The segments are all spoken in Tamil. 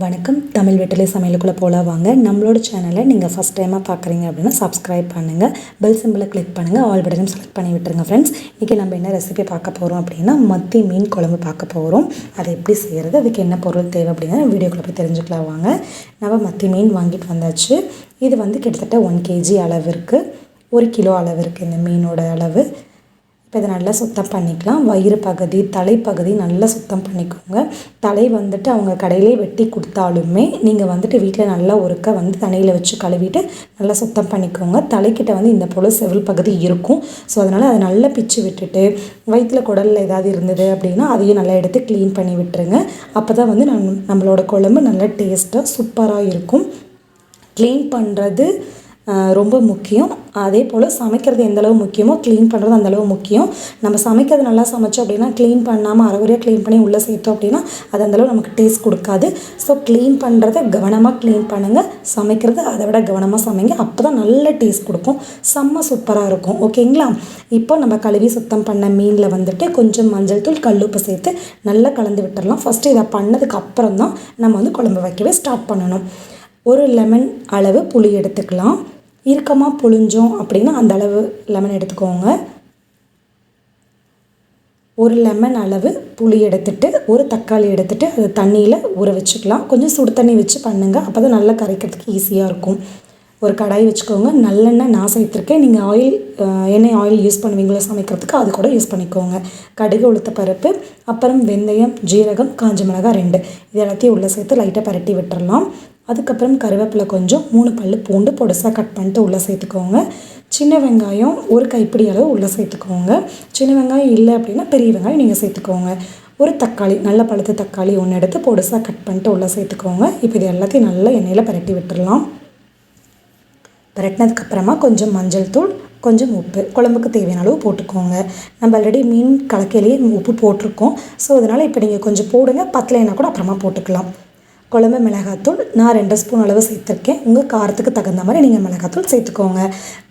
வணக்கம் தமிழ் வெற்றிலை சமையலுக்குள்ளே போகலாம் வாங்க. நம்மளோட சேனலை நீங்கள் ஃபஸ்ட் டைமாக பார்க்குறீங்க அப்படின்னா சப்ஸ்கிரைப் பண்ணுங்கள், பெல் சிம்பிளை கிளிக் பண்ணுங்கள், ஆல் பட்டனும் செலக்ட் பண்ணி விட்டுருங்க. ஃப்ரெண்ட்ஸ், இன்றைக்கி நம்ம என்ன ரெசிபி பார்க்க போகிறோம் அப்படின்னா மத்தி மீன் குழம்பு பார்க்க போகிறோம். அதை எப்படி செய்கிறது, அதுக்கு என்ன பொருள் தேவை அப்படிங்கிற வீடியோக்குள்ளே போய் தெரிஞ்சுக்கலாம் வாங்க. நம்ம மத்தி மீன் வாங்கிட்டு வந்தாச்சு. இது கிட்டத்தட்ட 1 kg அளவு இருக்குது, 1 கிலோ அளவு இருக்குது இந்த மீனோட அளவு. இப்போ இதை நல்லா சுத்தம் பண்ணிக்கலாம். வயிறு பகுதி, தலைப்பகுதி நல்லா சுத்தம் பண்ணிக்கோங்க. தலை அவங்க கடையிலே வெட்டி கொடுத்தாலுமே நீங்கள் வீட்டில் நல்லா ஒருக்க தண்ணியில் வச்சு கழுவிட்டு நல்லா சுத்தம் பண்ணிக்கோங்க. தலைக்கிட்ட இந்த போல் செவில் பகுதி இருக்கும். ஸோ அதனால் அதை நல்லா பிச்சு விட்டுட்டு வயிற்றில் குடலில் ஏதாவது இருந்தது அப்படின்னா அதையும் நல்லா எடுத்து க்ளீன் பண்ணி விட்டுருங்க. அப்போ தான் நம்மளோட குழம்பு நல்லா டேஸ்ட்டாக சூப்பராக இருக்கும். க்ளீன் பண்ணுறது ரொம்ப முக்கியம். அதே போல் சமைக்கிறது எந்தளவு முக்கியமோ க்ளீன் பண்ணுறது அந்தளவு முக்கியம். நம்ம சமைக்கிறது நல்லா சமைச்சோம் அப்படின்னா க்ளீன் பண்ணாமல் அரைகுறையாக க்ளீன் பண்ணி உள்ளே சேர்த்தோம் அப்படின்னா அது அந்தளவு நமக்கு டேஸ்ட் கொடுக்காது. ஸோ க்ளீன் பண்ணுறதை கவனமாக க்ளீன் பண்ணுங்கள், சமைக்கிறது அதை விட கவனமாக சமைங்க. அப்போ தான் நல்ல டேஸ்ட் கொடுக்கும், செம்ம சூப்பராக இருக்கும். ஓகேங்களா? இப்போ நம்ம கழுவி சுத்தம் பண்ண மீனில் கொஞ்சம் மஞ்சள் தூள், கல்லுப்பு சேர்த்து நல்லா கலந்து விட்டுடலாம். ஃபஸ்ட்டு இதை பண்ணதுக்கு அப்புறம் தான் நம்ம குழம்பு வைக்கவே ஸ்டார்ட் பண்ணணும். ஒரு லெமன் அளவு புளி எடுத்துக்கலாம். இறுக்கமாக புளிஞ்சோம் அப்படின்னா அந்த அளவு லெமன் எடுத்துக்கோங்க. ஒரு லெமன் அளவு புளி எடுத்துகிட்டு ஒரு தக்காளி எடுத்துகிட்டு அதை தண்ணியில் ஊற வச்சுக்கலாம். கொஞ்சம் சுடு தண்ணி வச்சு பண்ணுங்கள், அப்போ தான் நல்லா கரைக்கிறதுக்கு ஈஸியாக இருக்கும். ஒரு கடாய் வச்சுக்கோங்க. நல்லெண்ணெய் நான் சேர்த்துருக்கேன். நீங்கள் எண்ணெய் ஆயில் யூஸ் பண்ணுவீங்களோ சமைக்கிறதுக்கு அது கூட யூஸ் பண்ணிக்கோங்க. கடுகு, உளுத்த பருப்பு, அப்புறம் வெந்தயம், ஜீரகம், காஞ்ச மிளகாய் 2 இது எல்லாத்தையும் உள்ளே சேர்த்து லைட்டாக பரட்டி விட்டுறலாம். அதுக்கப்புறம் கருவேப்பிலை கொஞ்சம், 3 பல் பூண்டு பொடுசாக கட் பண்ணிட்டு உள்ளே சேர்த்துக்கோங்க. சின்ன வெங்காயம் 1 கைப்பிடி அளவு உள்ளே சேர்த்துக்கோங்க. சின்ன வெங்காயம் இல்லை அப்படின்னா பெரிய வெங்காயம் நீங்கள் சேர்த்துக்கோங்க. ஒரு தக்காளி, நல்ல பழுத்த தக்காளி 1 எடுத்து பொடுசாக கட் பண்ணிட்டு உள்ளே சேர்த்துக்கோங்க. இப்போ இது எல்லாத்தையும் நல்லா எண்ணெயில் பரட்டி விட்டுடலாம். பரட்டினதுக்கப்புறமா கொஞ்சம் மஞ்சள் தூள், கொஞ்சம் உப்பு, குழம்புக்கு தேவையான அளவு போட்டுக்கோங்க. நம்ம ஆல்ரெடி மீன் கலக்கையிலேயே உப்பு போட்டிருக்கோம். ஸோ அதனால் இப்போ நீங்கள் கொஞ்சம் போடுங்க, பத்தலைன்னா கூட அப்புறமா போட்டுக்கலாம். குழம்பு மிளகாத்தூள் நான் 2 ஸ்பூன் அளவு சேர்த்துருக்கேன். உங்கள் காரத்துக்கு தகுந்த மாதிரி நீங்கள் மிளகாத்தூள் சேர்த்துக்கோங்க.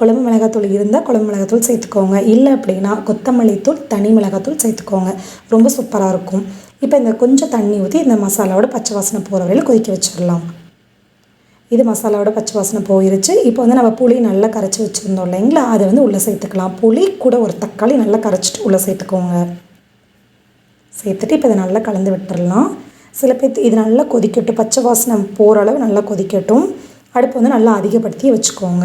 குழம்பு மிளகாத்தூள் இருந்தால் குழம்பு மிளகாத்தூள் சேர்த்துக்கோங்க. இல்லை அப்படின்னா கொத்தமல்லி தூள், தனி மிளகாத்தூள் சேர்த்துக்கோங்க. ரொம்ப சூப்பராக இருக்கும். இப்போ இந்த கொஞ்சம் தண்ணி ஊற்றி இந்த மசாலாவோட பச்சை வாசனை போகிற வரையில் கொதிக்க வச்சிடலாம். இது மசாலாவோட பச்சை வாசனை போயிருச்சு. இப்போ நம்ம புளி நல்லா கரைச்சி வச்சுருந்தோம் இல்லைங்களா, அதை உள்ளே சேர்த்துக்கலாம். புளி கூட ஒரு தக்காளி நல்லா கரைச்சிட்டு உள்ளே சேர்த்துக்கோங்க. சேர்த்துட்டு இப்போ இதை நல்லா கலந்து விட்டுடலாம். சில பேர் இது நல்லா கொதிக்கட்டும், பச்சை வாசனை போகிற அளவு நல்லா கொதிக்கட்டும். அடுப்பு நல்லா அதிகப்படுத்தி வச்சுக்கோங்க.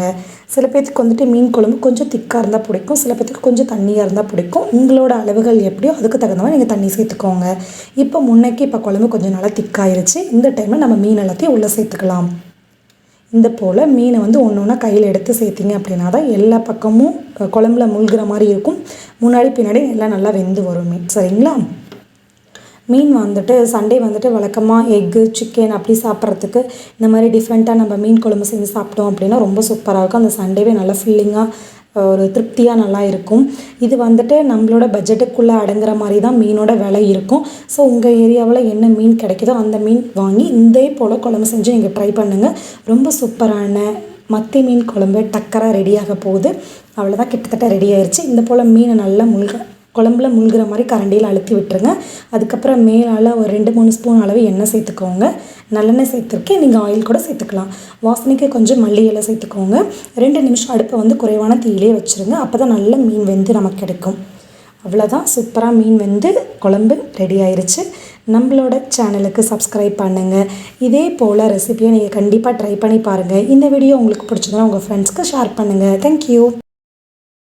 சில பேர்த்துக்கு மீன் குழம்பு கொஞ்சம் திக்காக இருந்தால் பிடிக்கும், சில பேர்த்துக்கு கொஞ்சம் தண்ணியாக இருந்தால் பிடிக்கும். உங்களோட அளவுகள் எப்படியோ அதுக்கு தகுந்த மாதிரி நீங்கள் தண்ணி சேர்த்துக்கோங்க. இப்போ குழம்பு கொஞ்சம் நல்லா திக்காயிருச்சு. இந்த டைமில் நம்ம மீன் எல்லாத்தையும் உள்ளே சேர்த்துக்கலாம். இந்த போல் மீனை ஒன்று ஒன்றா கையில் எடுத்து சேர்த்திங்க அப்படின்னா தான் எல்லா பக்கமும் குழம்புல முழுகிற மாதிரி இருக்கும். முன்னாடி பின்னாடி எல்லாம் நல்லா வெந்து வரும் மீன். சரிங்களா? மீன் சண்டே வழக்கமாக எக்கு, சிக்கன் அப்படி சாப்பிட்றதுக்கு இந்த மாதிரி டிஃப்ரெண்ட்டாக நம்ம மீன் குழம்பு செஞ்சு சாப்பிட்டோம் அப்படின்னா ரொம்ப சூப்பராக இருக்கும். அந்த சண்டேவே நல்லா ஃபில்லிங்காக ஒரு திருப்தியாக நல்லா இருக்கும். இது நம்மளோட பட்ஜெட்டுக்குள்ளே அடங்குற மாதிரி தான் மீனோட விலை இருக்கும். ஸோ உங்கள் ஏரியாவில் என்ன மீன் கிடைக்குதோ அந்த மீன் வாங்கி இதே போல் குழம்பு செஞ்சு நீங்கள் ட்ரை பண்ணுங்கள். ரொம்ப சூப்பரான மத்தி மீன் குழம்பு டக்கராக ரெடியாக போகுது. அவ்வளோதான், கிட்டத்தட்ட ரெடி ஆயிடுச்சு. இந்த போல் மீனை நல்லா குழம்புல முழுகிற மாதிரி கரண்டியில் அழுத்தி விட்டுருங்க. அதுக்கப்புறம் மேலால் ஒரு 2-3 ஸ்பூன் அளவு எண்ணெய் சேர்த்துக்கோங்க. நல்லெண்ணெய் சேர்த்துருக்கேன், நீங்கள் ஆயில் கூட சேர்த்துக்கலாம். வாசனைக்கு கொஞ்சம் மல்லி இலை சேர்த்துக்கோங்க. 2 நிமிஷம் அடுப்பை குறைவான தீயிலே வச்சுருங்க. அப்போ தான் நல்ல மீன் வெந்து நமக்கு கிடைக்கும். அவ்வளோதான், சூப்பராக மீன் வெந்து குழம்பு ரெடி ஆயிடுச்சு. நம்மளோட சேனலுக்கு சப்ஸ்கிரைப் பண்ணுங்கள். இதே போல் ரெசிபியை நீங்கள் கண்டிப்பாக ட்ரை பண்ணி பாருங்கள். இந்த வீடியோ உங்களுக்கு பிடிச்சதுன்னா உங்கள் ஃப்ரெண்ட்ஸ்க்கு ஷேர் பண்ணுங்கள். தேங்க்யூ.